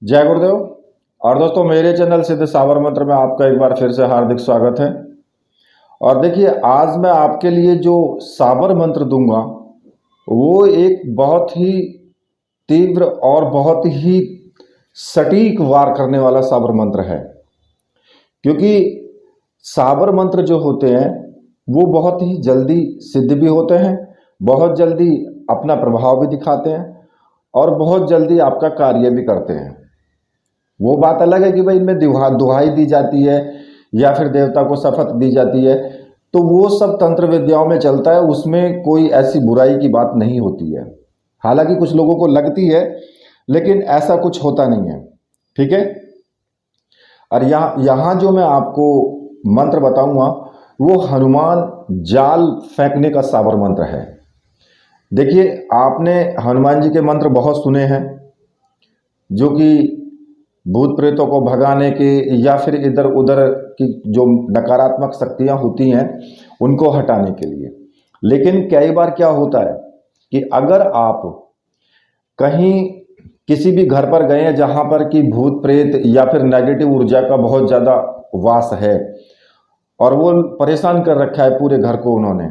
जय गुरुदेव। और दोस्तों, मेरे चैनल सिद्ध साबर मंत्र में आपका एक बार फिर से हार्दिक स्वागत है। और देखिए, आज मैं आपके लिए जो साबर मंत्र दूंगा वो एक बहुत ही तीव्र और बहुत ही सटीक वार करने वाला साबर मंत्र है। क्योंकि साबर मंत्र जो होते हैं वो बहुत ही जल्दी सिद्ध भी होते हैं, बहुत जल्दी अपना प्रभाव भी दिखाते हैं और बहुत जल्दी आपका कार्य भी करते हैं। वो बात अलग है कि भाई इनमें दुहाई दी जाती है या फिर देवता को शपथ दी जाती है, तो वो सब तंत्र विद्याओं में चलता है, उसमें कोई ऐसी बुराई की बात नहीं होती है। हालांकि कुछ लोगों को लगती है, लेकिन ऐसा कुछ होता नहीं है। ठीक है। और यहाँ जो मैं आपको मंत्र बताऊंगा वो हनुमान जाल फेंकने का साबर मंत्र है। देखिए, आपने हनुमान जी के मंत्र बहुत सुने हैं, जो कि भूत प्रेतों को भगाने के या फिर इधर उधर की जो नकारात्मक शक्तियां होती हैं उनको हटाने के लिए। लेकिन कई बार क्या होता है कि अगर आप कहीं किसी भी घर पर गए हैं जहां पर कि भूत प्रेत या फिर नेगेटिव ऊर्जा का बहुत ज़्यादा वास है और वो परेशान कर रखा है पूरे घर को उन्होंने,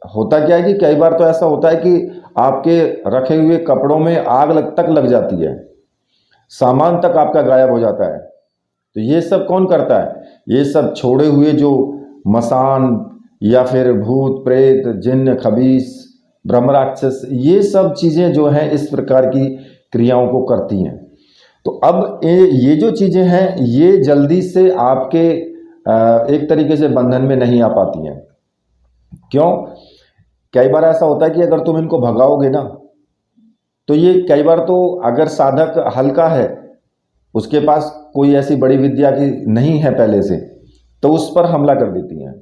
होता क्या है कि कई बार तो ऐसा होता है कि आपके रखे हुए कपड़ों में आग तक लग जाती है, सामान तक आपका गायब हो जाता है। तो ये सब कौन करता है? ये सब छोड़े हुए जो मसान या फिर भूत प्रेत जिन्न खबीस ब्रह्म राक्षस, ये सब चीज़ें जो हैं इस प्रकार की क्रियाओं को करती हैं। तो अब ये जो चीज़ें हैं ये जल्दी से आपके एक तरीके से बंधन में नहीं आ पाती हैं। क्यों? कई बार ऐसा होता है कि अगर तुम इनको भगाओगे ना, तो ये कई बार तो अगर साधक हल्का है, उसके पास कोई ऐसी बड़ी विद्या की नहीं है पहले से, तो उस पर हमला कर देती हैं।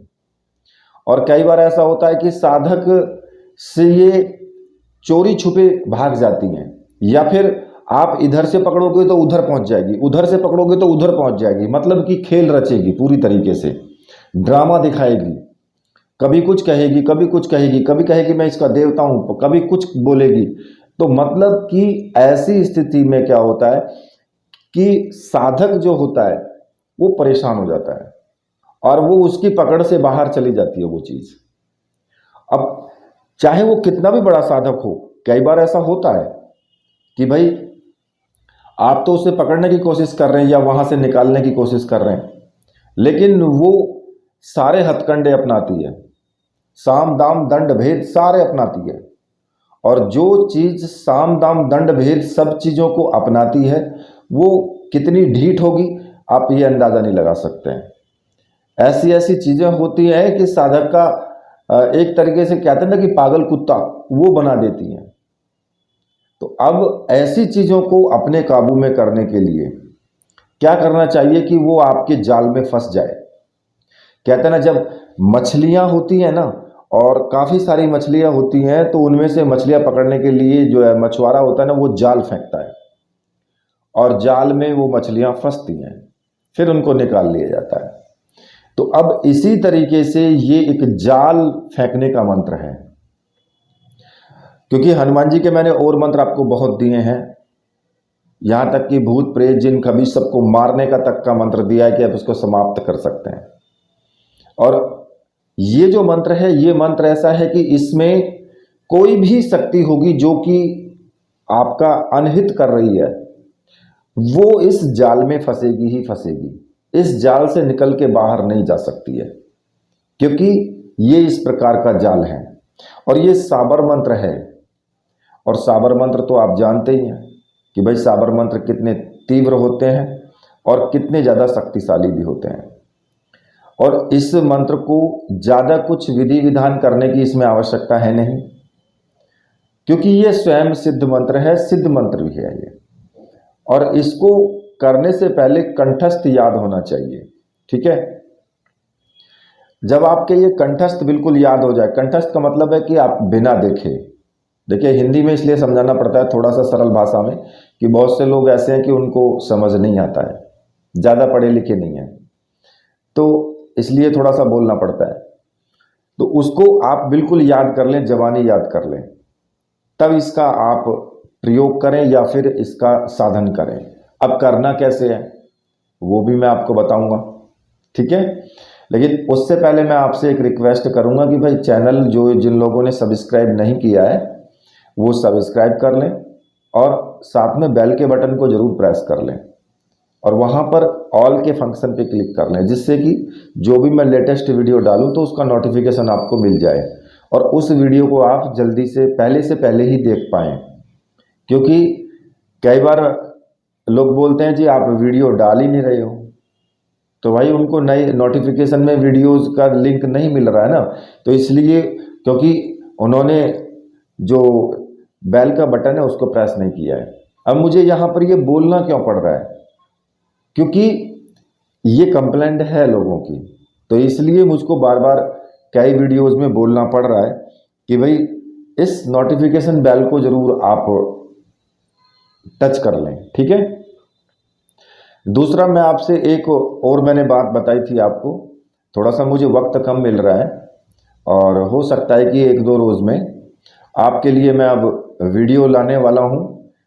और कई बार ऐसा होता है कि साधक से ये चोरी छुपे भाग जाती हैं, या फिर आप इधर से पकड़ोगे तो उधर पहुंच जाएगी, उधर से पकड़ोगे तो उधर पहुंच जाएगी। मतलब कि खेल रचेगी पूरी तरीके से, ड्रामा दिखाएगी, कभी कुछ कहेगी, कभी कुछ कहेगी, कभी कहेगी मैं इसका देवता हूं, कभी कुछ बोलेगी। तो मतलब कि ऐसी स्थिति में क्या होता है कि साधक जो होता है वो परेशान हो जाता है और वो उसकी पकड़ से बाहर चली जाती है वो चीज। अब चाहे वो कितना भी बड़ा साधक हो, कई बार ऐसा होता है कि भाई आप तो उसे पकड़ने की कोशिश कर रहे हैं या वहां से निकालने की कोशिश कर रहे हैं, लेकिन वो सारे हथकंडे अपनाती है, साम दाम दंड भेद सारे अपनाती है। और जो चीज साम दाम दंड भेद सब चीजों को अपनाती है वो कितनी ढीठ होगी आप ये अंदाजा नहीं लगा सकते हैं। ऐसी ऐसी चीजें होती हैं कि साधक का एक तरीके से कहते हैं ना कि पागल कुत्ता, वो बना देती हैं। तो अब ऐसी चीजों को अपने काबू में करने के लिए क्या करना चाहिए कि वो आपके जाल में फंस जाए। कहते हैं ना, जब मछलियां होती हैं ना और काफ़ी सारी मछलियां होती हैं, तो उनमें से मछलियां पकड़ने के लिए जो है मछुआरा होता है ना, वो जाल फेंकता है और जाल में वो मछलियां फंसती हैं, फिर उनको निकाल लिया जाता है। तो अब इसी तरीके से ये एक जाल फेंकने का मंत्र है। क्योंकि हनुमान जी के मैंने और मंत्र आपको बहुत दिए हैं, यहां तक कि भूत प्रेत जिन खबीस सबको मारने का तक का मंत्र दिया है कि आप इसको समाप्त कर सकते हैं। और ये जो मंत्र है, ये मंत्र ऐसा है कि इसमें कोई भी शक्ति होगी जो कि आपका अनहित कर रही है, वो इस जाल में फंसेगी ही फंसेगी, इस जाल से निकल के बाहर नहीं जा सकती है। क्योंकि ये इस प्रकार का जाल है और ये साबर मंत्र है। और साबर मंत्र तो आप जानते ही हैं कि भाई साबर मंत्र कितने तीव्र होते हैं और कितने ज़्यादा शक्तिशाली भी होते हैं। और इस मंत्र को ज़्यादा कुछ विधि विधान करने की इसमें आवश्यकता है नहीं, क्योंकि ये स्वयं सिद्ध मंत्र है, सिद्ध मंत्र भी है ये। और इसको करने से पहले कंठस्थ याद होना चाहिए। ठीक है। जब आपके ये कंठस्थ बिल्कुल याद हो जाए, कंठस्थ का मतलब है कि आप बिना देखे, देखिए हिंदी में इसलिए समझाना पड़ता है थोड़ा सा सरल भाषा में कि बहुत से लोग ऐसे हैं कि उनको समझ नहीं आता है, ज़्यादा पढ़े लिखे नहीं है, तो इसलिए थोड़ा सा बोलना पड़ता है। तो उसको आप बिल्कुल याद कर लें, जबानी याद कर लें, तब इसका आप प्रयोग करें या फिर इसका साधन करें। अब करना कैसे है वो भी मैं आपको बताऊंगा, ठीक है। लेकिन उससे पहले मैं आपसे एक रिक्वेस्ट करूंगा कि भाई चैनल जो जिन लोगों ने सब्सक्राइब नहीं किया है वो सब्सक्राइब कर लें और साथ में बेल के बटन को जरूर प्रेस कर लें और वहां पर ऑल के फंक्शन पे क्लिक कर लें, जिससे कि जो भी मैं लेटेस्ट वीडियो डालूं तो उसका नोटिफिकेशन आपको मिल जाए और उस वीडियो को आप जल्दी से पहले ही देख पाएं। क्योंकि कई बार लोग बोलते हैं जी आप वीडियो डाल ही नहीं रहे हो, तो भाई उनको नई नोटिफिकेशन में वीडियोस का लिंक नहीं मिल रहा है ना, तो इसलिए क्योंकि उन्होंने जो बेल का बटन है उसको प्रेस नहीं किया है। अब मुझे यहाँ पर ये बोलना क्यों पड़ रहा है, क्योंकि ये कंप्लेंट है लोगों की, तो इसलिए मुझको बार बार कई वीडियोस में बोलना पड़ रहा है कि भाई इस नोटिफिकेशन बेल को जरूर आप टच कर लें, ठीक है। दूसरा मैं आपसे एक और मैंने बात बताई थी आपको, थोड़ा सा मुझे वक्त कम मिल रहा है और हो सकता है कि एक दो रोज़ में आपके लिए मैं अब वीडियो लाने वाला हूं,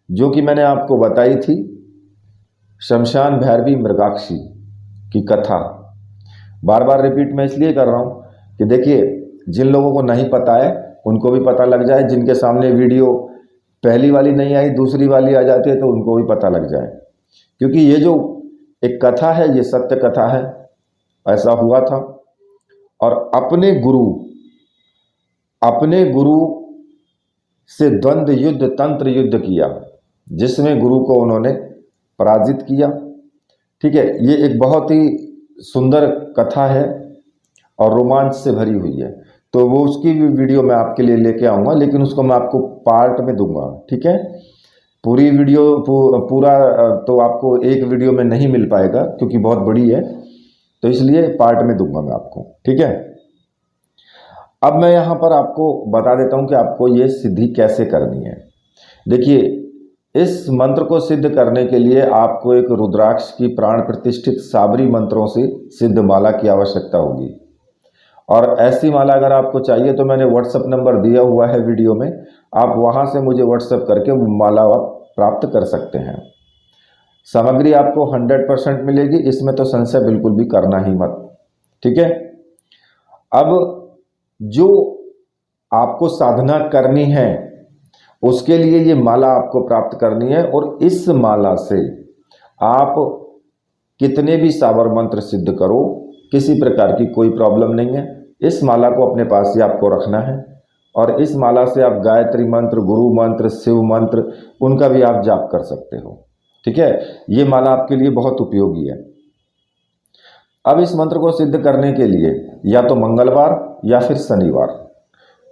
जो कि मैंने आपको बताई थी शमशान भैरवी मृगाक्षी की कथा। बार बार रिपीट मैं इसलिए कर रहा हूं कि देखिए जिन लोगों को नहीं पता है उनको भी पता लग जाए, जिनके सामने वीडियो पहली वाली नहीं आई दूसरी वाली आ जाती है तो उनको भी पता लग जाए। क्योंकि ये जो एक कथा है ये सत्य कथा है, ऐसा हुआ था। और अपने गुरु से द्वंद्व युद्ध तंत्र युद्ध किया, जिसमें गुरु को उन्होंने पराजित किया, ठीक है। ये एक बहुत ही सुंदर कथा है और रोमांच से भरी हुई है, तो वो उसकी भी वीडियो मैं आपके लिए लेके आऊँगा, लेकिन उसको मैं आपको पार्ट में दूंगा, ठीक है। पूरी वीडियो पूरा तो आपको एक वीडियो में नहीं मिल पाएगा क्योंकि बहुत बड़ी है, तो इसलिए पार्ट में दूंगा मैं आपको, ठीक है। अब मैं यहाँ पर आपको बता देता हूँ कि आपको ये सिद्धि कैसे करनी है। देखिए इस मंत्र को सिद्ध करने के लिए आपको एक रुद्राक्ष की प्राण प्रतिष्ठित साबरी मंत्रों से सिद्ध माला की आवश्यकता होगी। और ऐसी माला अगर आपको चाहिए तो मैंने व्हाट्सएप नंबर दिया हुआ है वीडियो में, आप वहां से मुझे व्हाट्सएप करके वो माला आप प्राप्त कर सकते हैं। सामग्री आपको 100% मिलेगी, इसमें तो संशय बिल्कुल भी करना ही मत, ठीक है। अब जो आपको साधना करनी है उसके लिए ये माला आपको प्राप्त करनी है और इस माला से आप कितने भी साबर मंत्र सिद्ध करो, किसी प्रकार की कोई प्रॉब्लम नहीं है। इस माला को अपने पास ही आपको रखना है और इस माला से आप गायत्री मंत्र, गुरु मंत्र, शिव मंत्र उनका भी आप जाप कर सकते हो, ठीक है। ये माला आपके लिए बहुत उपयोगी है। अब इस मंत्र को सिद्ध करने के लिए या तो मंगलवार या फिर शनिवार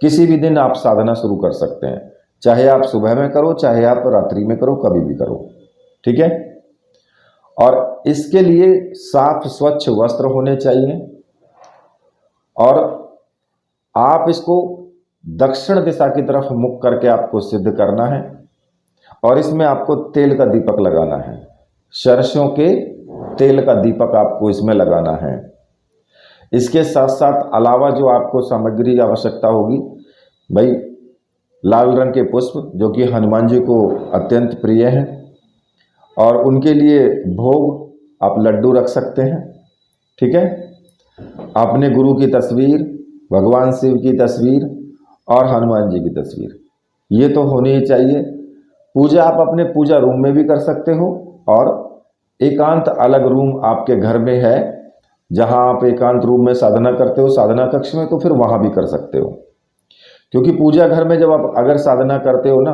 किसी भी दिन आप साधना शुरू कर सकते हैं, चाहे आप सुबह में करो चाहे आप रात्रि में करो, कभी भी करो, ठीक है। और इसके लिए साफ स्वच्छ वस्त्र होने चाहिए और आप इसको दक्षिण दिशा की तरफ मुख करके आपको सिद्ध करना है और इसमें आपको तेल का दीपक लगाना है, सरसों के तेल का दीपक आपको इसमें लगाना है। इसके साथ साथ अलावा जो आपको सामग्री की आवश्यकता होगी, भाई लाल रंग के पुष्प जो कि हनुमान जी को अत्यंत प्रिय हैं और उनके लिए भोग आप लड्डू रख सकते हैं, ठीक है। अपने गुरु की तस्वीर, भगवान शिव की तस्वीर और हनुमान जी की तस्वीर ये तो होनी ही चाहिए। पूजा आप अपने पूजा रूम में भी कर सकते हो और एकांत अलग रूम आपके घर में है जहां आप एकांत रूम में साधना करते हो, साधना कक्ष में, तो फिर वहां भी कर सकते हो। क्योंकि पूजा घर में जब आप अगर साधना करते हो ना,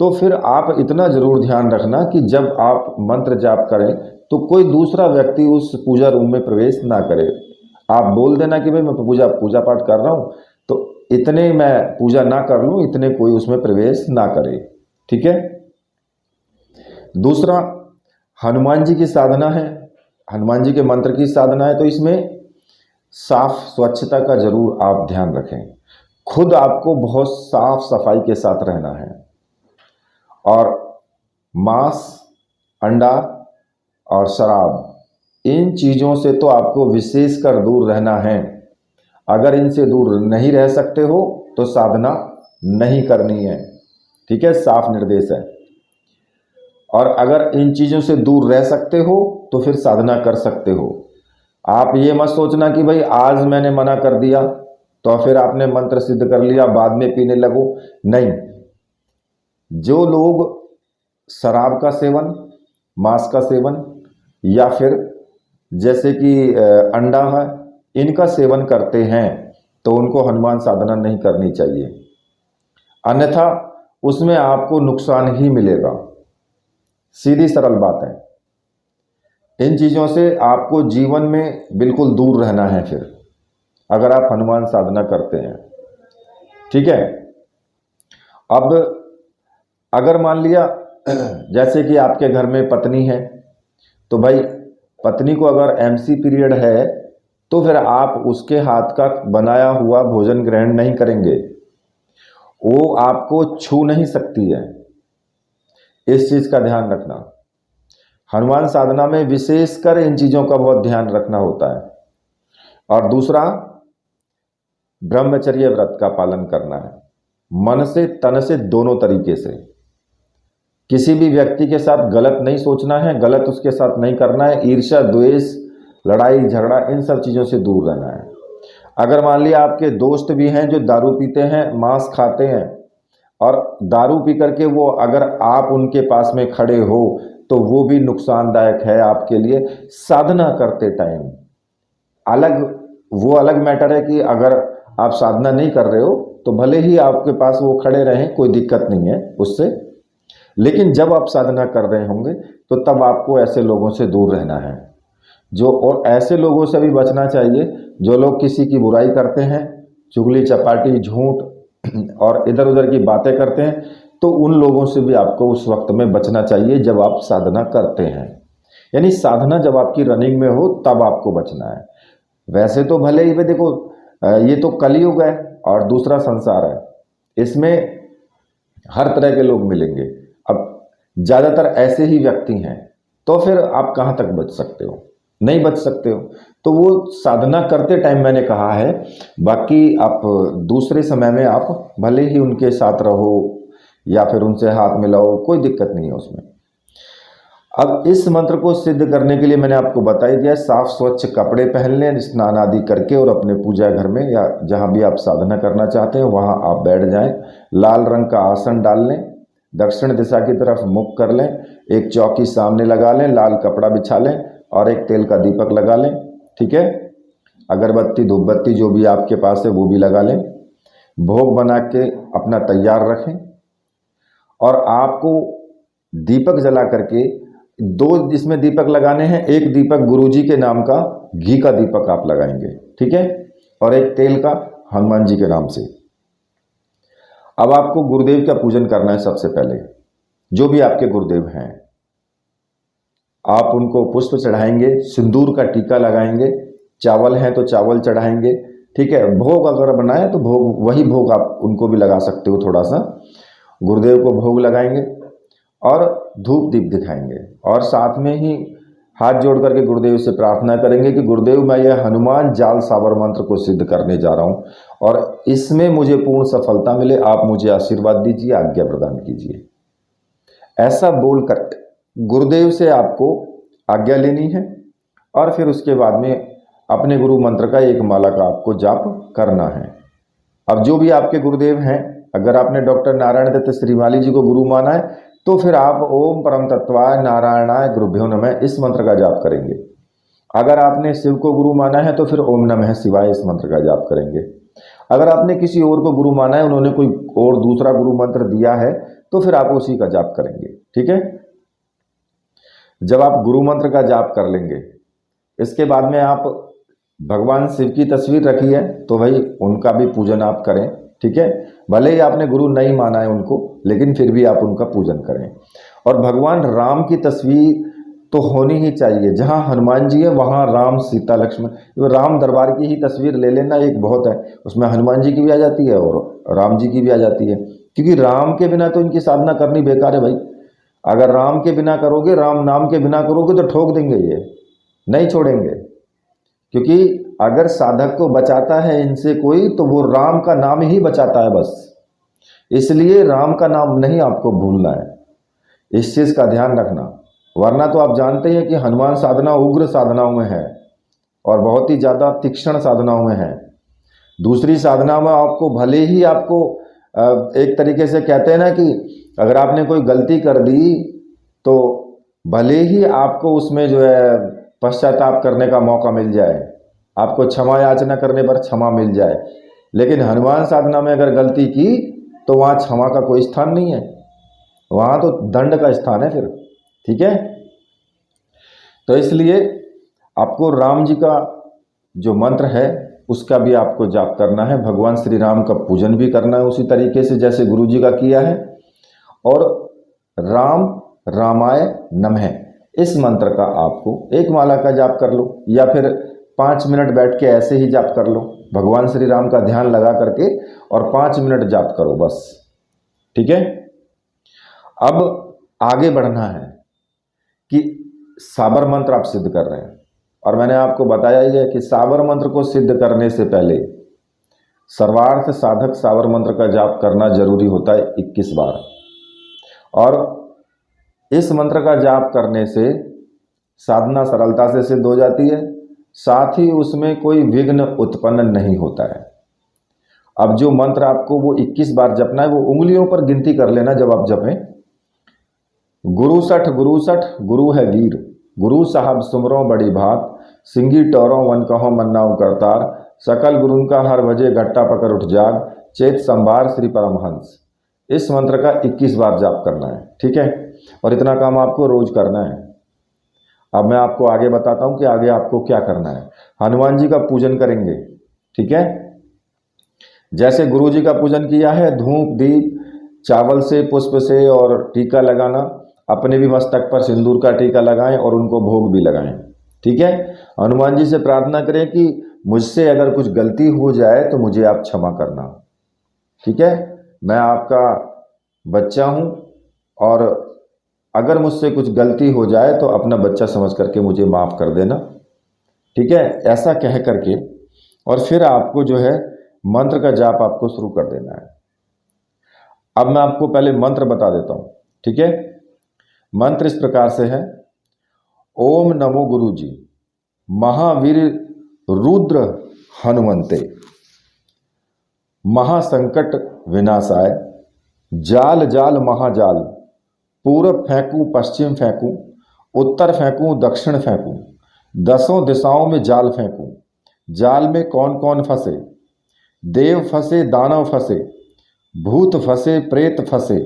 तो फिर आप इतना जरूर ध्यान रखना कि जब आप मंत्र जाप करें तो कोई दूसरा व्यक्ति उस पूजा रूम में प्रवेश ना करे। आप बोल देना कि भाई मैं पूजा पाठ कर रहा हूं, तो इतने मैं पूजा ना कर लूं, इतने कोई उसमें प्रवेश ना करे, ठीक है। दूसरा हनुमान जी की साधना है, हनुमान जी के मंत्र की साधना है, तो इसमें साफ स्वच्छता का जरूर आप ध्यान रखें। खुद आपको बहुत साफ सफाई के साथ रहना है और मांस, अंडा और शराब इन चीज़ों से तो आपको विशेषकर दूर रहना है। अगर इनसे दूर नहीं रह सकते हो तो साधना नहीं करनी है, ठीक है, साफ निर्देश है। और अगर इन चीज़ों से दूर रह सकते हो तो फिर साधना कर सकते हो। आप ये मत सोचना कि भाई आज मैंने मना कर दिया तो फिर आपने मंत्र सिद्ध कर लिया, बाद में पीने लगो। नहीं, जो लोग शराब का सेवन, मांस का सेवन या फिर जैसे कि अंडा है, इनका सेवन करते हैं तो उनको हनुमान साधना नहीं करनी चाहिए, अन्यथा उसमें आपको नुकसान ही मिलेगा। सीधी सरल बात है। इन चीज़ों से आपको जीवन में बिल्कुल दूर रहना है फिर, अगर आप हनुमान साधना करते हैं। ठीक है। अब अगर मान लिया जैसे कि आपके घर में पत्नी है, तो भाई पत्नी को अगर एमसी पीरियड है तो फिर आप उसके हाथ का बनाया हुआ भोजन ग्रहण नहीं करेंगे, वो आपको छू नहीं सकती है। इस चीज़ का ध्यान रखना। हनुमान साधना में विशेषकर इन चीज़ों का बहुत ध्यान रखना होता है। और दूसरा, ब्रह्मचर्य व्रत का पालन करना है, मन से तन से दोनों तरीके से। किसी भी व्यक्ति के साथ गलत नहीं सोचना है, गलत उसके साथ नहीं करना है। ईर्ष्या, द्वेष, लड़ाई झगड़ा, इन सब चीज़ों से दूर रहना है। अगर मान लिया आपके दोस्त भी हैं जो दारू पीते हैं, मांस खाते हैं, और दारू पी करके वो अगर आप उनके पास में खड़े हो तो वो भी नुकसानदायक है आपके लिए। साधना करते टाइम वो अलग मैटर है कि अगर आप साधना नहीं कर रहे हो तो भले ही आपके पास वो खड़े रहें, कोई दिक्कत नहीं है उससे, लेकिन जब आप साधना कर रहे होंगे तो तब आपको ऐसे लोगों से दूर रहना है। और ऐसे लोगों से भी बचना चाहिए जो लोग किसी की बुराई करते हैं, चुगली चपाटी, झूठ और इधर उधर की बातें करते हैं, तो उन लोगों से भी आपको उस वक्त में बचना चाहिए जब आप साधना करते हैं। यानी साधना जब आपकी रनिंग में हो तब आपको बचना है। वैसे तो भले ही देखो, ये तो कलयुग है और दूसरा संसार है, इसमें हर तरह के लोग मिलेंगे। अब ज़्यादातर ऐसे ही व्यक्ति हैं, तो फिर आप कहाँ तक बच सकते हो? नहीं बच सकते हो। तो वो साधना करते टाइम मैंने कहा है, बाकी आप दूसरे समय में आप भले ही उनके साथ रहो या फिर उनसे हाथ मिलाओ, कोई दिक्कत नहीं है उसमें। अब इस मंत्र को सिद्ध करने के लिए मैंने आपको बता ही दिया, साफ स्वच्छ कपड़े पहन लें, स्नान आदि करके, और अपने पूजा घर में या जहाँ भी आप साधना करना चाहते हैं वहाँ आप बैठ जाएं। लाल रंग का आसन डाल लें, दक्षिण दिशा की तरफ मुख कर लें, एक चौकी सामने लगा लें, लाल कपड़ा बिछा लें और एक तेल का दीपक लगा लें। ठीक है। अगरबत्ती, धूप बत्ती जो भी आपके पास है वो भी लगा लें। भोग बना के अपना तैयार रखें, और आपको दीपक जला करके 2 इसमें दीपक लगाने हैं। एक दीपक गुरुजी के नाम का घी का दीपक आप लगाएंगे, ठीक है, और एक तेल का हनुमान जी के नाम से। अब आपको गुरुदेव का पूजन करना है। सबसे पहले जो भी आपके गुरुदेव हैं, आप उनको पुष्प चढ़ाएंगे, सिंदूर का टीका लगाएंगे, चावल है तो चावल चढ़ाएंगे। ठीक है। भोग अगर बनाए तो भोग, वही भोग आप उनको भी लगा सकते हो, थोड़ा सा गुरुदेव को भोग लगाएंगे और धूप दीप दिखाएंगे, और साथ में ही हाथ जोड़ करके गुरुदेव से प्रार्थना करेंगे कि गुरुदेव, मैं यह हनुमान जाल सावर मंत्र को सिद्ध करने जा रहा हूँ और इसमें मुझे पूर्ण सफलता मिले, आप मुझे आशीर्वाद दीजिए, आज्ञा प्रदान कीजिए। ऐसा बोल कर गुरुदेव से आपको आज्ञा लेनी है, और फिर उसके बाद में अपने गुरु मंत्र का एक माला का आपको जाप करना है। अब जो भी आपके गुरुदेव हैं, अगर आपने डॉक्टर नारायण दत्त श्रीमाली जी को गुरु माना है तो फिर आप ओम परम तत्वाय नारायणाय गुरुभ्यो नमः इस मंत्र का जाप करेंगे। अगर आपने शिव को गुरु माना है तो फिर ओम नमः शिवाय इस मंत्र का जाप करेंगे। अगर आपने किसी और को गुरु माना है, उन्होंने कोई और दूसरा गुरु मंत्र दिया है, तो फिर आप उसी का जाप करेंगे। ठीक है। जब आप गुरु मंत्र का जाप कर लेंगे, इसके बाद में आप भगवान शिव की तस्वीर रखी है तो भाई उनका भी पूजन आप करें। ठीक है। भले ही आपने गुरु नहीं माना है उनको, लेकिन फिर भी आप उनका पूजन करें। और भगवान राम की तस्वीर तो होनी ही चाहिए। जहाँ हनुमान जी है वहाँ राम, सीता, लक्ष्मण, राम दरबार की ही तस्वीर ले लेना एक बहुत है। उसमें हनुमान जी की भी आ जाती है और राम जी की भी आ जाती है, क्योंकि राम के बिना तो इनकी साधना करनी बेकार है भाई। अगर राम के बिना करोगे, राम नाम के बिना करोगे तो ठोक देंगे, ये नहीं छोड़ेंगे। क्योंकि अगर साधक को बचाता है इनसे कोई, तो वो राम का नाम ही बचाता है बस। इसलिए राम का नाम नहीं आपको भूलना है। इस चीज़ का ध्यान रखना, वरना तो आप जानते हैं कि हनुमान साधना उग्र साधनाओं में है और बहुत ही ज़्यादा तीक्ष्ण साधनाओं में है। दूसरी साधना में आपको भले ही आपको एक तरीके से कहते हैं ना कि अगर आपने कोई गलती कर दी तो भले ही आपको उसमें जो है पश्चाताप करने का मौका मिल जाए, आपको क्षमा याचना करने पर क्षमा मिल जाए, लेकिन हनुमान साधना में अगर गलती की तो वहाँ क्षमा का कोई स्थान नहीं है, वहाँ तो दंड का स्थान है फिर। ठीक है, तो इसलिए आपको राम जी का जो मंत्र है उसका भी आपको जाप करना है, भगवान श्री राम का पूजन भी करना है उसी तरीके से जैसे गुरु जी का किया है, और राम रामाय नमः इस मंत्र का आपको एक माला का जाप कर लो, या फिर 5 मिनट बैठ के ऐसे ही जाप कर लो, भगवान श्री राम का ध्यान लगा करके और 5 मिनट जाप करो बस। ठीक है, अब आगे बढ़ना है कि साबर मंत्र आप सिद्ध कर रहे हैं, और मैंने आपको बताया ही है कि साबर मंत्र को सिद्ध करने से पहले सर्वार्थ साधक साबर मंत्र का जाप करना जरूरी होता है 21 बार, और इस मंत्र का जाप करने से साधना सरलता से सिद्ध हो जाती है, साथ ही उसमें कोई विघ्न उत्पन्न नहीं होता है। अब जो मंत्र आपको वो 21 बार जपना है वो उंगलियों पर गिनती कर लेना जब आप जपें। गुरु सठ गुरु है वीर, गुरु साहब सुमरो बड़ी भात, सिंगी टोरों वन कहो मन्नाऊ करतार, सकल गुरुन का हर बजे घट्टा पकड़ उठ जाग, चेत संभार श्री परमहंस। इस मंत्र का 21 बार जाप करना है। ठीक है, और इतना काम आपको रोज करना है। अब मैं आपको आगे बताता हूं कि आगे आपको क्या करना है। हनुमान जी का पूजन करेंगे। ठीक है, जैसे गुरु जी का पूजन किया है, धूप दीप चावल से पुष्प से और टीका लगाना, अपने भी मस्तक पर सिंदूर का टीका लगाएं और उनको भोग भी लगाएं। ठीक है, हनुमान जी से प्रार्थना करें कि मुझसे अगर कुछ गलती हो जाए तो मुझे आप क्षमा करना। ठीक है, मैं आपका बच्चा हूं और अगर मुझसे कुछ गलती हो जाए तो अपना बच्चा समझ करके मुझे माफ़ कर देना। ठीक है, ऐसा कह करके और फिर आपको जो है मंत्र का जाप आपको शुरू कर देना है। अब मैं आपको पहले मंत्र बता देता हूं। ठीक है, मंत्र इस प्रकार से है, ओम नमो गुरु जी महावीर रुद्र हनुमंते, महासंकट विनाशाय, जाल जाल महाजाल, पूरब फेंकूं पश्चिम फेंकूं, उत्तर फेंकूं दक्षिण फेंकूं, 10 दिशाओं में जाल फेंकूं, जाल में कौन कौन फंसे, देव फंसे दानव फंसे, भूत फंसे प्रेत फंसे,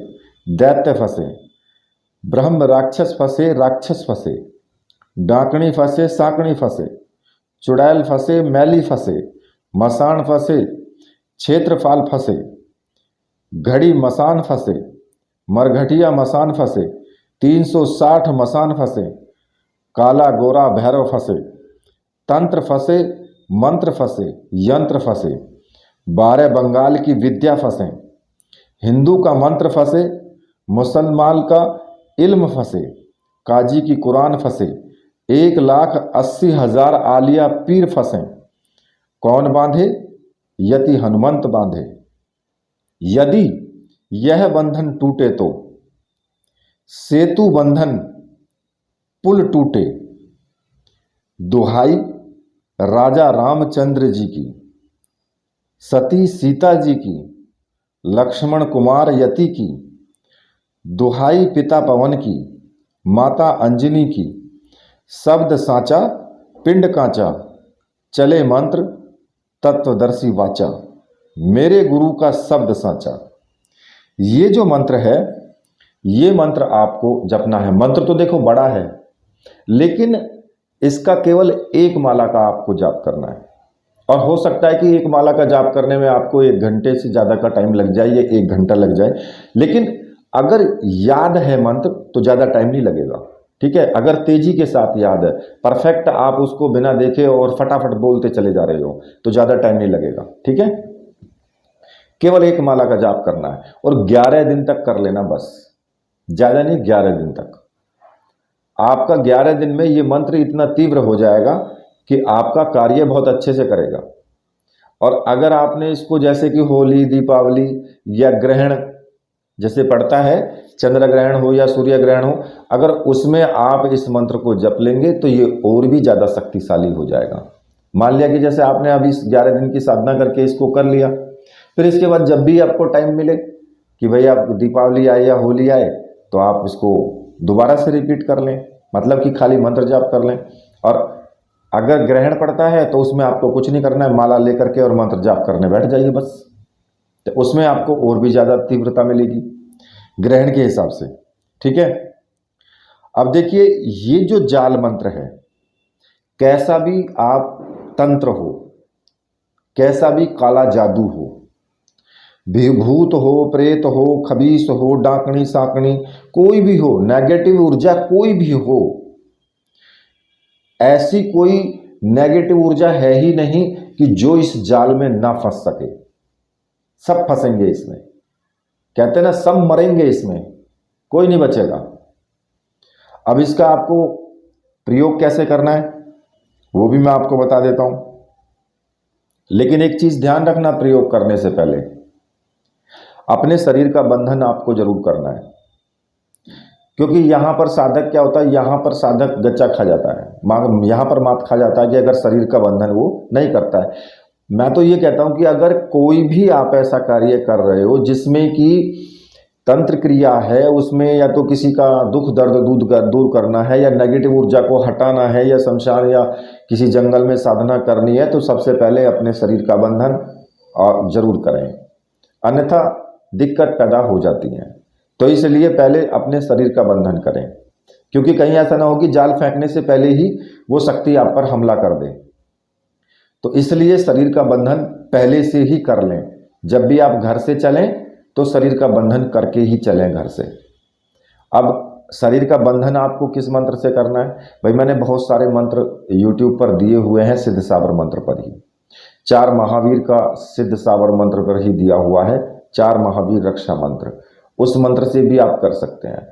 दैत्य फंसे, ब्रह्म राक्षस फंसे राक्षस फंसे, डाकणी फंसे साकणी फंसे, चुड़ैल फंसे मैली फंसे, मसान फंसे क्षेत्रफाल फंसे, घड़ी मसान फंसे, मरघटिया मसान फंसे, 360 मसान फंसे, काला गोरा भैरव फंसे, तंत्र फंसे मंत्र फंसे यंत्र फंसे, 12 बंगाल की विद्या फंसे, हिंदू का मंत्र फंसे, मुसलमान का इल्म फंसे, काजी की कुरान फंसे, 1,80,000 आलिया पीर फंसे। कौन बांधे? यति हनुमंत बांधे। यदि यह बंधन टूटे तो सेतु बंधन पुल टूटे। दुहाई राजा रामचंद्र जी की, सती सीता जी की, लक्ष्मण कुमार यति की, दुहाई पिता पवन की, माता अंजनी की, शब्द साचा पिंड कांचा, चले मंत्र तत्वदर्शी वाचा, मेरे गुरु का शब्द साचा। ये जो मंत्र है ये मंत्र आपको जपना है। मंत्र तो देखो बड़ा है लेकिन इसका केवल एक माला का आपको जाप करना है, और हो सकता है कि एक माला का जाप करने में आपको 1 घंटे से ज़्यादा का टाइम लग जाए या 1 घंटा लग जाए, लेकिन अगर याद है मंत्र तो ज़्यादा टाइम नहीं लगेगा। ठीक है, अगर तेजी के साथ याद है, परफेक्ट आप उसको बिना देखे और फटाफट बोलते चले जा रहे हो तो ज़्यादा टाइम नहीं लगेगा। ठीक है, केवल एक माला का जाप करना है और 11 दिन तक कर लेना, बस ज़्यादा नहीं, 11 दिन तक। आपका 11 दिन में ये मंत्र इतना तीव्र हो जाएगा कि आपका कार्य बहुत अच्छे से करेगा। और अगर आपने इसको जैसे कि होली दीपावली या ग्रहण जैसे पड़ता है चंद्र ग्रहण हो या सूर्य ग्रहण हो, अगर उसमें आप इस मंत्र को जप लेंगे तो ये और भी ज़्यादा शक्तिशाली हो जाएगा। मान लिया कि जैसे आपने अभी 11 दिन की साधना करके इसको कर लिया, फिर इसके बाद जब भी आपको टाइम मिले कि भाई आप दीपावली आए या होली आए तो आप इसको दोबारा से रिपीट कर लें, मतलब कि खाली मंत्र जाप कर लें। और अगर ग्रहण पड़ता है तो उसमें आपको कुछ नहीं करना है, माला लेकर के और मंत्र जाप करने बैठ जाइए बस, तो उसमें आपको और भी ज़्यादा तीव्रता मिलेगी ग्रहण के हिसाब से। ठीक है, अब देखिए ये जो जाल मंत्र है, कैसा भी आप तंत्र हो, कैसा भी काला जादू हो, भूत हो, प्रेत हो, खबीस हो, डाकनी साकनी, कोई भी हो, नेगेटिव ऊर्जा कोई भी हो, ऐसी कोई नेगेटिव ऊर्जा है ही नहीं कि जो इस जाल में ना फंस सके। सब फंसेंगे इसमें, कहते हैं ना सब मरेंगे इसमें, कोई नहीं बचेगा। अब इसका आपको प्रयोग कैसे करना है वो भी मैं आपको बता देता हूं, लेकिन एक चीज ध्यान रखना, प्रयोग करने से पहले अपने शरीर का बंधन आपको जरूर करना है, क्योंकि यहां पर साधक क्या होता है, यहां पर साधक गच्चा खा जाता है, यहां पर मात खा जाता है कि अगर शरीर का बंधन वो नहीं करता है। मैं तो ये कहता हूं कि अगर कोई भी आप ऐसा कार्य कर रहे हो जिसमें कि तंत्र क्रिया है, उसमें या तो किसी का दुख दर्द दूर करना है, या नेगेटिव ऊर्जा को हटाना है, या शमशान या किसी जंगल में साधना करनी है, तो सबसे पहले अपने शरीर का बंधन जरूर करें, अन्यथा दिक्कत पैदा हो जाती है। तो इसलिए पहले अपने शरीर का बंधन करें, क्योंकि कहीं ऐसा ना हो कि जाल फेंकने से पहले ही वो शक्ति आप पर हमला कर दे। तो इसलिए शरीर का बंधन पहले से ही कर लें। जब भी आप घर से चलें तो शरीर का बंधन करके ही चलें घर से। अब शरीर का बंधन आपको किस मंत्र से करना है भाई, मैंने बहुत सारे मंत्र YouTube पर दिए हुए हैं, सिद्ध साबर मंत्र पर ही। 4 महावीर का सिद्ध साबर मंत्र पर ही दिया हुआ है, 4 महावीर रक्षा मंत्र, उस मंत्र से भी आप कर सकते हैं।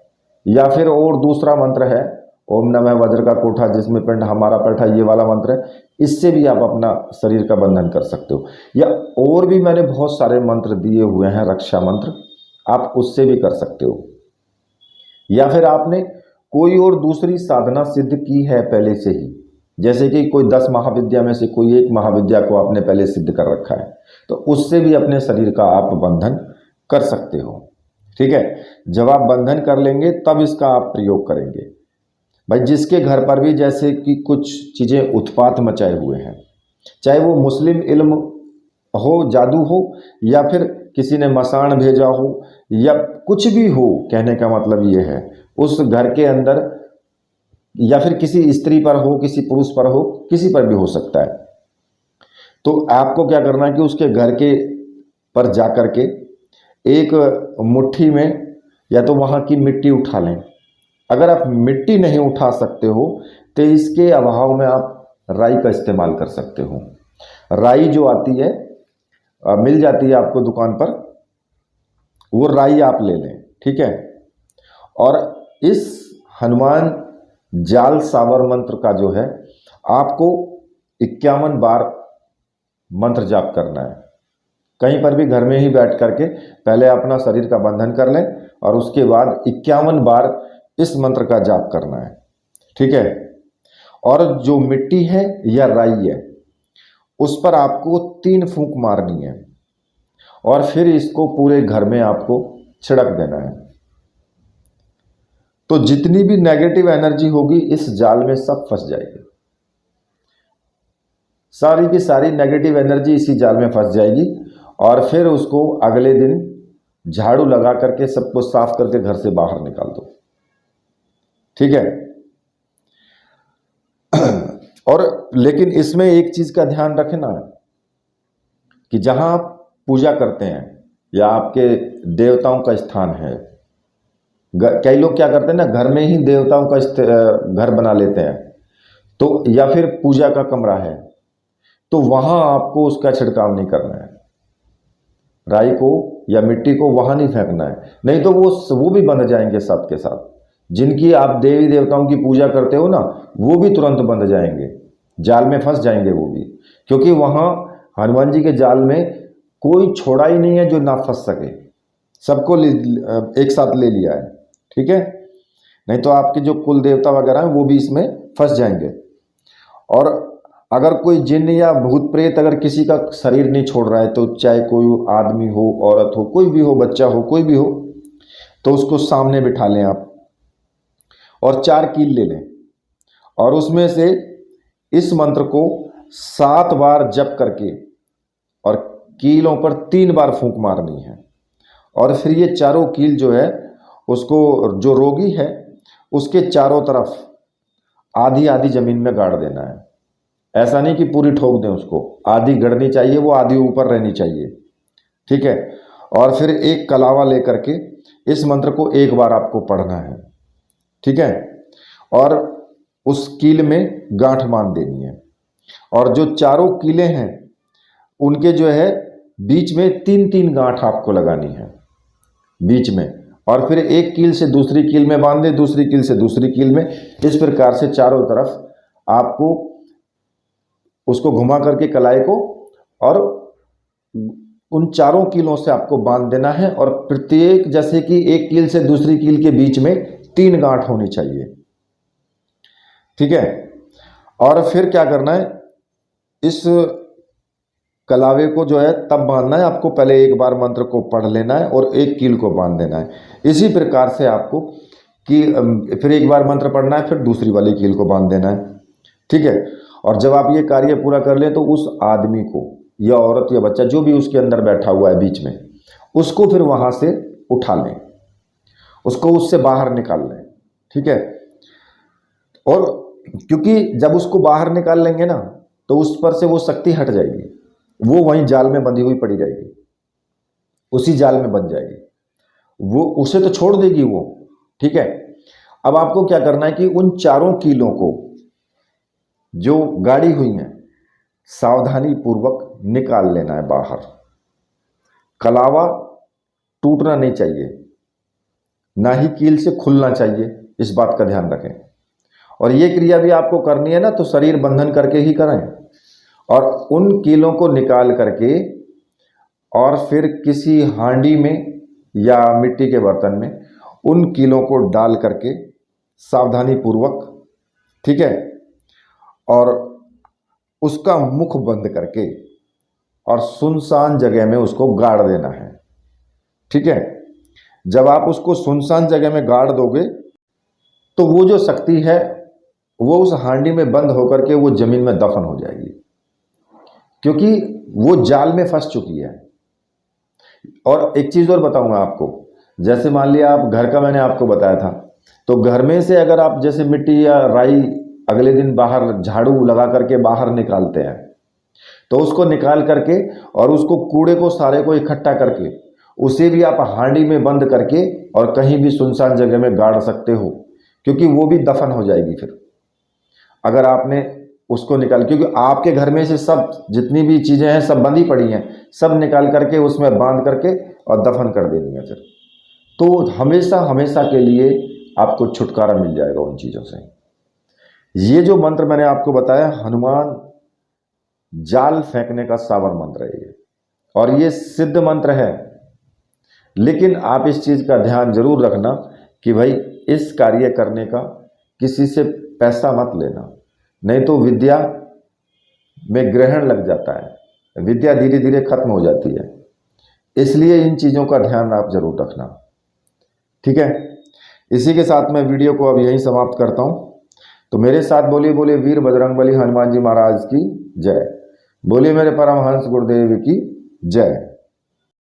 या फिर और दूसरा मंत्र है ओम नमः वज्र का कोठा जिसमें पिंड हमारा बैठा, ये वाला मंत्र है, इससे भी आप अपना शरीर का बंधन कर सकते हो। या और भी मैंने बहुत सारे मंत्र दिए हुए हैं रक्षा मंत्र, आप उससे भी कर सकते हो। या फिर आपने कोई और दूसरी साधना सिद्ध की है पहले से ही, जैसे कि कोई 10 महाविद्या में से कोई एक महाविद्या को आपने पहले सिद्ध कर रखा है, तो उससे भी अपने शरीर का आप बंधन कर सकते हो। ठीक है, जब आप बंधन कर लेंगे तब इसका आप प्रयोग करेंगे। भाई जिसके घर पर भी जैसे कि कुछ चीज़ें उत्पात मचाए हुए हैं, चाहे वो मुस्लिम इल्म हो, जादू हो, या फिर किसी ने मसान भेजा हो, या कुछ भी हो, कहने का मतलब ये है उस घर के अंदर, या फिर किसी स्त्री पर हो, किसी पुरुष पर हो, किसी पर भी हो सकता है। तो आपको क्या करना है कि उसके घर के पर जा कर के एक मुट्ठी में या तो वहाँ की मिट्टी उठा लें। अगर आप मिट्टी नहीं उठा सकते हो तो इसके अभाव में आप राई का इस्तेमाल कर सकते हो। राई जो आती है मिल जाती है आपको दुकान पर, वो राई आप ले लें। ठीक है, और इस हनुमान जाल सावर मंत्र का जो है आपको 51 बार मंत्र जाप करना है। कहीं पर भी घर में ही बैठ करके पहले अपना शरीर का बंधन कर लें और उसके बाद 51 बार इस मंत्र का जाप करना है। ठीक है, और जो मिट्टी है या राई है उस पर आपको 3 फूंक मारनी है और फिर इसको पूरे घर में आपको छिड़क देना है। तो जितनी भी नेगेटिव एनर्जी होगी इस जाल में सब फंस जाएगी, सारी की सारी नेगेटिव एनर्जी इसी जाल में फंस जाएगी। और फिर उसको अगले दिन झाड़ू लगा करके सबको साफ करके घर से बाहर निकाल दो। ठीक है, और लेकिन इसमें एक चीज का ध्यान रखना कि जहां आप पूजा करते हैं या आपके देवताओं का स्थान है, कई लोग क्या करते हैं ना, घर में ही देवताओं का घर बना लेते हैं, तो या फिर पूजा का कमरा है, तो वहां आपको उसका छिड़काव नहीं करना है। राई को या मिट्टी को वहां नहीं फेंकना है, नहीं तो वो भी बंध जाएंगे साथ के साथ। जिनकी आप देवी देवताओं की पूजा करते हो ना, वो भी तुरंत बंध जाएंगे, जाल में फंस जाएंगे वो भी, क्योंकि वहां हनुमान जी के जाल में कोई छोड़ा ही नहीं है जो ना फंस सके, सबको एक साथ ले लिया है। ठीक है, नहीं तो आपके जो कुल देवता वगैरह हैं वो भी इसमें फंस जाएंगे। और अगर कोई जिन्न या भूत प्रेत अगर किसी का शरीर नहीं छोड़ रहा है, तो चाहे कोई आदमी हो, औरत हो, कोई भी हो, बच्चा हो, कोई भी हो, तो उसको सामने बिठा लें आप और 4 कील ले लें और उसमें से इस मंत्र को 7 बार जप करके और कीलों पर 3 बार फूंक मारनी है। और फिर ये चारों कील जो है उसको, जो रोगी है उसके चारों तरफ आधी आधी जमीन में गाड़ देना है। ऐसा नहीं कि पूरी ठोक दें उसको, आधी गड़नी चाहिए, वो आधी ऊपर रहनी चाहिए। ठीक है, और फिर एक कलावा लेकर के इस मंत्र को 1 बार आपको पढ़ना है। ठीक है, और उस कील में गांठ बांध देनी है और जो चारों कीलें हैं उनके जो है बीच में 3-3 गांठ आपको लगानी है बीच में, और फिर एक कील से दूसरी कील में बांध दें, दूसरी कील से दूसरी कील में। इस प्रकार से चारों तरफ आपको उसको घुमा करके कलाई को और उन चारों कीलों से आपको बांध देना है और प्रत्येक, जैसे कि एक कील से दूसरी कील के बीच में 3 गांठ होनी चाहिए। ठीक है, और फिर क्या करना है, इस कलावे को जो है तब बांधना है आपको, पहले 1 बार मंत्र को पढ़ लेना है और एक कील को बांध देना है। इसी प्रकार से आपको कि फिर 1 बार मंत्र पढ़ना है, फिर दूसरी वाली कील को बांध देना है। ठीक है, और जब आप ये कार्य पूरा कर लें तो उस आदमी को या औरत या बच्चा जो भी उसके अंदर बैठा हुआ है बीच में, उसको फिर वहाँ से उठा लें, उसको उससे बाहर निकाल लें। ठीक है, और क्योंकि जब उसको बाहर निकाल लेंगे ना तो उस पर से वो शक्ति हट जाएगी, वो वहीं जाल में बंधी हुई पड़ी रहेगी, उसी जाल में बंध जाएगी, वो उसे तो छोड़ देगी वो। ठीक है, अब आपको क्या करना है कि उन चारों कीलों को जो गाड़ी हुई हैं सावधानी पूर्वक निकाल लेना है बाहर। कलावा टूटना नहीं चाहिए, ना ही कील से खुलना चाहिए, इस बात का ध्यान रखें। और ये क्रिया भी आपको करनी है ना तो शरीर बंधन करके ही करें, और उन कीलों को निकाल करके और फिर किसी हांडी में या मिट्टी के बर्तन में उन कीलों को डाल करके सावधानी पूर्वक, ठीक है, और उसका मुख बंद करके और सुनसान जगह में उसको गाड़ देना है। ठीक है, जब आप उसको सुनसान जगह में गाड़ दोगे तो वो जो शक्ति है वो उस हांडी में बंद होकर के वो जमीन में दफन हो जाएगी, क्योंकि वो जाल में फंस चुकी है। और एक चीज़ और बताऊंगा आपको, जैसे मान लिया आप घर का, मैंने आपको बताया था, तो घर में से अगर आप जैसे मिट्टी या राई अगले दिन बाहर झाड़ू लगा करके बाहर निकालते हैं, तो उसको निकाल करके और उसको कूड़े को सारे को इकट्ठा करके उसे भी आप हांडी में बंद करके और कहीं भी सुनसान जगह में गाड़ सकते हो, क्योंकि वो भी दफन हो जाएगी फिर अगर आपने उसको निकाल, क्योंकि आपके घर में से सब जितनी भी चीज़ें हैं सब बंधी पड़ी हैं, सब निकाल करके उसमें बांध करके और दफन कर देनी है फिर, तो हमेशा हमेशा के लिए आपको छुटकारा मिल जाएगा उन चीज़ों से। ये जो मंत्र मैंने आपको बताया, हनुमान जाल फेंकने का सावर मंत्र है ये, और ये सिद्ध मंत्र है। लेकिन आप इस चीज़ का ध्यान जरूर रखना कि भाई इस कार्य करने का किसी से पैसा मत लेना, नहीं तो विद्या में ग्रहण लग जाता है, विद्या धीरे धीरे खत्म हो जाती है। इसलिए इन चीज़ों का ध्यान आप जरूर रखना। ठीक है, इसी के साथ मैं वीडियो को अब यहीं समाप्त करता हूँ। तो मेरे साथ बोलिए बोलिए वीर बजरंगबली हनुमान जी महाराज की जय, बोलिए मेरे परमहंस गुरुदेव की जय।